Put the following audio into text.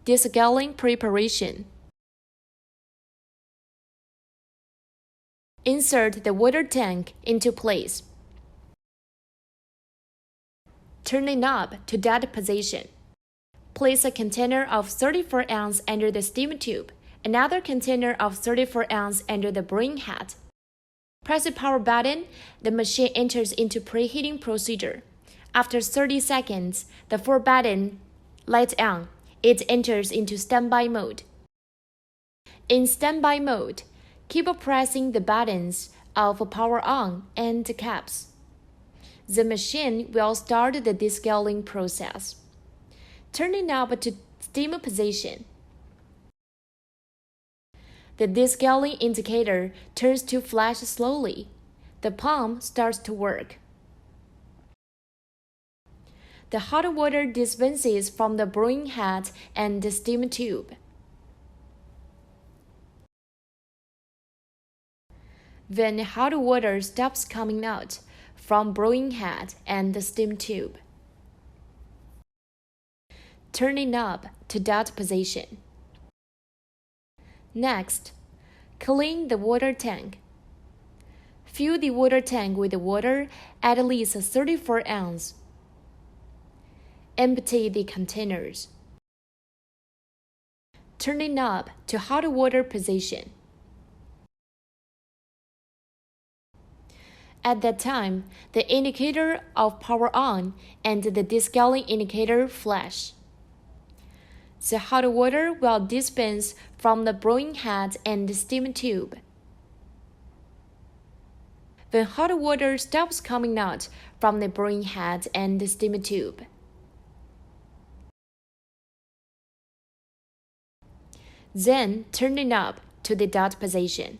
Descaling preparation. Insert the water tank into place. Turn the knob to that position. Place a container of 34 ounce under the steam tube, another container of 34 ounce under the brewing head. Press the power button, the machine enters into preheating procedure. After 30 seconds, the 4 button lights on. It enters into standby mode. In standby mode, keep pressing the buttons of power on and caps. The machine will start the descaling process. Turn the knob to steam position. The descaling indicator turns to flash slowly. The pump starts to work. The hot water dispenses from the brewing head and the steam tube. When hot water stops coming out from brewing head and the steam tube, turn the knob to that position. Next, clean the water tank. Fill the water tank with water at least 34 ounces. Empty the containers. Turn the knob to hot water position. At that time, the indicator of power on and the descaling indicator flash. The hot water will dispense from the brewing head and the steam tube. When hot water stops coming out from the brewing head and the steam tube, then turn the knob to the dot position.